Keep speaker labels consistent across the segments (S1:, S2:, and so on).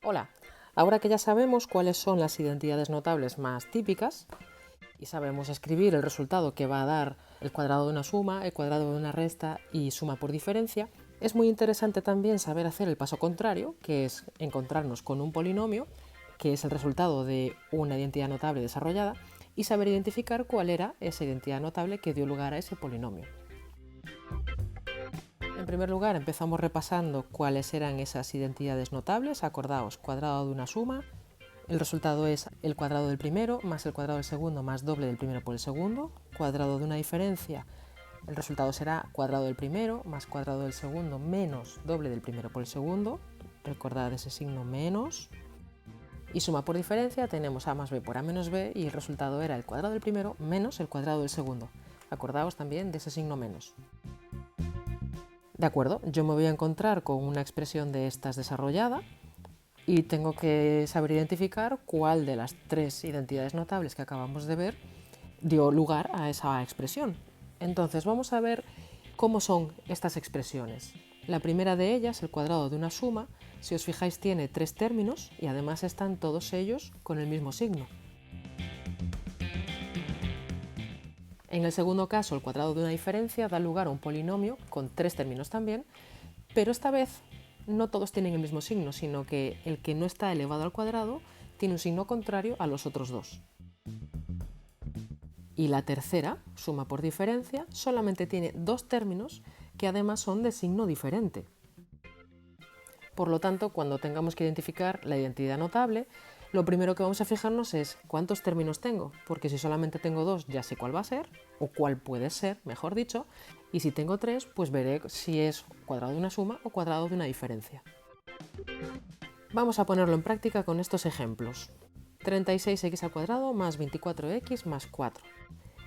S1: Hola, ahora que ya sabemos cuáles son las identidades notables más típicas y sabemos escribir el resultado que va a dar el cuadrado de una suma, el cuadrado de una resta y suma por diferencia, es muy interesante también saber hacer el paso contrario, que es encontrarnos con un polinomio, que es el resultado de una identidad notable desarrollada, y saber identificar cuál era esa identidad notable que dio lugar a ese polinomio. En primer lugar, empezamos repasando cuáles eran esas identidades notables. Acordaos, cuadrado de una suma, el resultado es el cuadrado del primero más el cuadrado del segundo más doble del primero por el segundo. Cuadrado de una diferencia, el resultado será cuadrado del primero más cuadrado del segundo menos doble del primero por el segundo. Recordad ese signo menos. Y suma por diferencia, tenemos a más b por a menos b y el resultado era el cuadrado del primero menos el cuadrado del segundo. Acordaos también de ese signo menos. De acuerdo, yo me voy a encontrar con una expresión de estas desarrollada y tengo que saber identificar cuál de las tres identidades notables que acabamos de ver dio lugar a esa expresión. Entonces vamos a ver cómo son estas expresiones. La primera de ellas, el cuadrado de una suma, si os fijáis tiene tres términos y además están todos ellos con el mismo signo. En el segundo caso, el cuadrado de una diferencia da lugar a un polinomio con tres términos también, pero esta vez no todos tienen el mismo signo, sino que el que no está elevado al cuadrado tiene un signo contrario a los otros dos. Y la tercera, suma por diferencia, solamente tiene dos términos que además son de signo diferente. Por lo tanto, cuando tengamos que identificar la identidad notable, lo primero que vamos a fijarnos es cuántos términos tengo, porque si solamente tengo dos ya sé cuál va a ser, o cuál puede ser, mejor dicho, y si tengo tres, pues veré si es cuadrado de una suma o cuadrado de una diferencia. Vamos a ponerlo en práctica con estos ejemplos. 36x al cuadrado más 24x más 4.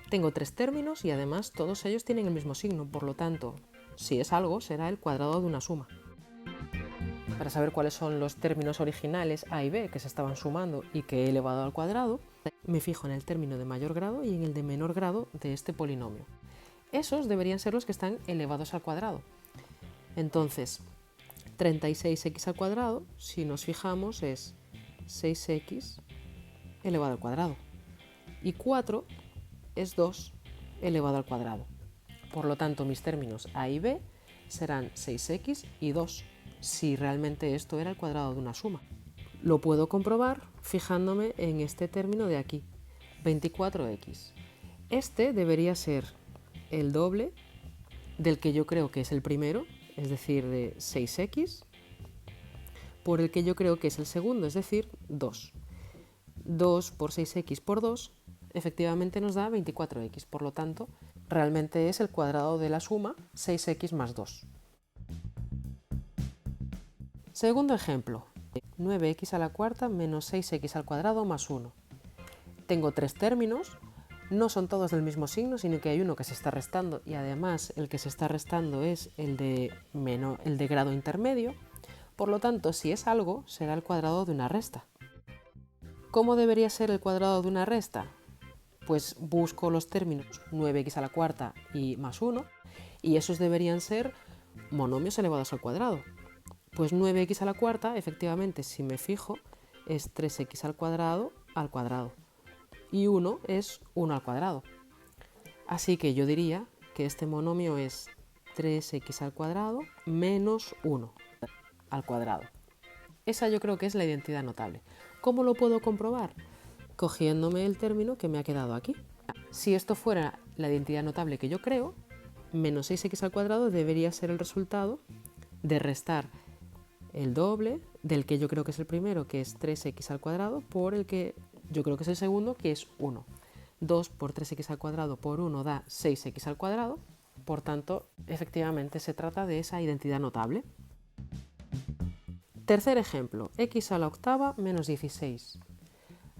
S1: Tengo tres términos y además todos ellos tienen el mismo signo, por lo tanto, si es algo, será el cuadrado de una suma. Para saber cuáles son los términos originales a y b que se estaban sumando y que he elevado al cuadrado, me fijo en el término de mayor grado y en el de menor grado de este polinomio. Esos deberían ser los que están elevados al cuadrado. Entonces, 36x al cuadrado, si nos fijamos, es 6x elevado al cuadrado. Y 4 es 2 elevado al cuadrado. Por lo tanto, mis términos a y b serán 6x y 2, si realmente esto era el cuadrado de una suma. Lo puedo comprobar fijándome en este término de aquí, 24x. Este debería ser el doble del que yo creo que es el primero, es decir, de 6x, por el que yo creo que es el segundo, es decir, 2. 2 por 6x por 2 efectivamente nos da 24x, por lo tanto, realmente es el cuadrado de la suma 6x más 2. Segundo ejemplo, 9x a la cuarta menos 6x al cuadrado más 1. Tengo tres términos, no son todos del mismo signo, sino que hay uno que se está restando y además el que se está restando es el de grado intermedio. Por lo tanto, si es algo, será el cuadrado de una resta. ¿Cómo debería ser el cuadrado de una resta? Pues busco los términos 9x a la cuarta y más 1 y esos deberían ser monomios elevados al cuadrado. Pues 9x a la cuarta, efectivamente, si me fijo, es 3x al cuadrado y 1 es 1 al cuadrado. Así que yo diría que este monomio es 3x al cuadrado menos 1 al cuadrado. Esa yo creo que es la identidad notable. ¿Cómo lo puedo comprobar? Cogiéndome el término que me ha quedado aquí. Si esto fuera la identidad notable que yo creo, menos 6x al cuadrado debería ser el resultado de restar el doble del que yo creo que es el primero, que es 3x al cuadrado, por el que yo creo que es el segundo, que es 1. 2 por 3x al cuadrado por 1 da 6x al cuadrado, por tanto, efectivamente se trata de esa identidad notable. Tercer ejemplo, x a la octava menos 16.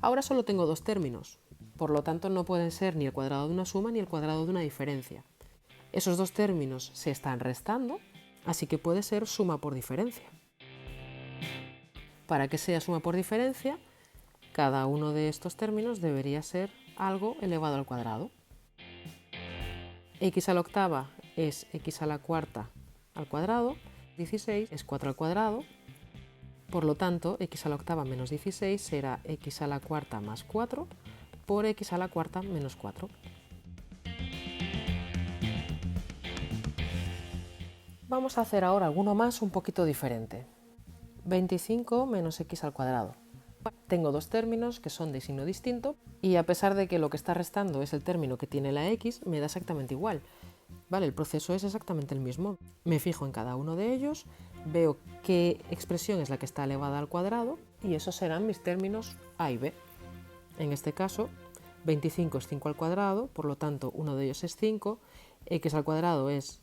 S1: Ahora solo tengo dos términos, por lo tanto no pueden ser ni el cuadrado de una suma ni el cuadrado de una diferencia. Esos dos términos se están restando, así que puede ser suma por diferencia. Para que sea suma por diferencia, cada uno de estos términos debería ser algo elevado al cuadrado. X a la octava es x a la cuarta al cuadrado, 16 es 4 al cuadrado, Por lo tanto, x a la octava menos 16 será x a la cuarta más 4 por x a la cuarta menos 4. Vamos a hacer ahora alguno más un poquito diferente. 25 menos x al cuadrado. Tengo dos términos que son de signo distinto y a pesar de que lo que está restando es el término que tiene la x, me da exactamente igual. Vale, el proceso es exactamente el mismo. Me fijo en cada uno de ellos, veo qué expresión es la que está elevada al cuadrado y esos serán mis términos a y b. En este caso, 25 es 5 al cuadrado, por lo tanto uno de ellos es 5, x al cuadrado es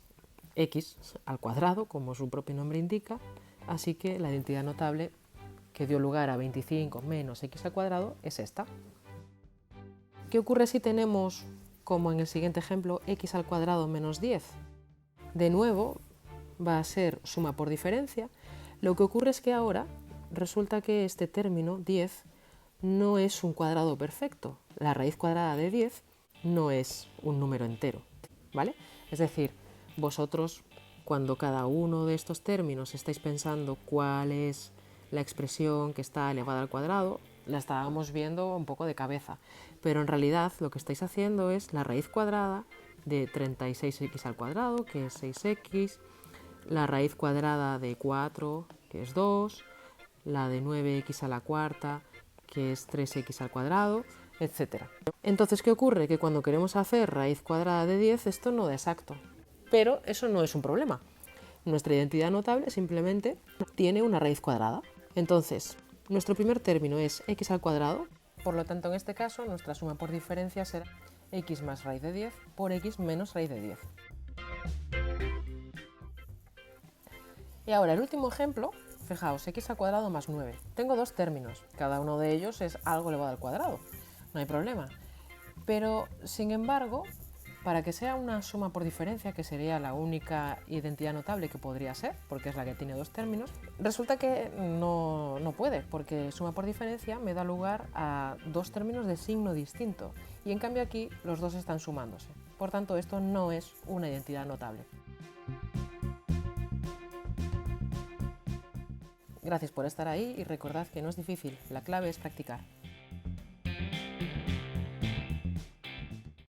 S1: x al cuadrado, como su propio nombre indica, así que la identidad notable que dio lugar a 25 menos x al cuadrado es esta. ¿Qué ocurre si tenemos, como en el siguiente ejemplo, x al cuadrado menos 10? De nuevo, va a ser suma por diferencia. Lo que ocurre es que ahora resulta que este término, 10, no es un cuadrado perfecto. La raíz cuadrada de 10 no es un número entero, ¿vale? Es decir, vosotros, cuando cada uno de estos términos estáis pensando cuál es la expresión que está elevada al cuadrado, la estábamos viendo un poco de cabeza, pero en realidad lo que estáis haciendo es la raíz cuadrada de 36x al cuadrado, que es 6x, la raíz cuadrada de 4, que es 2, la de 9x a la cuarta, que es 3x al cuadrado, etc. Entonces, ¿qué ocurre? Que cuando queremos hacer raíz cuadrada de 10, esto no da exacto. Pero eso no es un problema. Nuestra identidad notable simplemente tiene una raíz cuadrada. Entonces, nuestro primer término es x al cuadrado, por lo tanto en este caso nuestra suma por diferencia será x más raíz de 10 por x menos raíz de 10. Y ahora el último ejemplo, fijaos, x al cuadrado más 9. Tengo dos términos, cada uno de ellos es algo elevado al cuadrado, no hay problema. Pero, sin embargo, para que sea una suma por diferencia, que sería la única identidad notable que podría ser, porque es la que tiene dos términos, resulta que no puede, porque suma por diferencia me da lugar a dos términos de signo distinto, y en cambio aquí los dos están sumándose. Por tanto, esto no es una identidad notable. Gracias por estar ahí y recordad que no es difícil, la clave es practicar.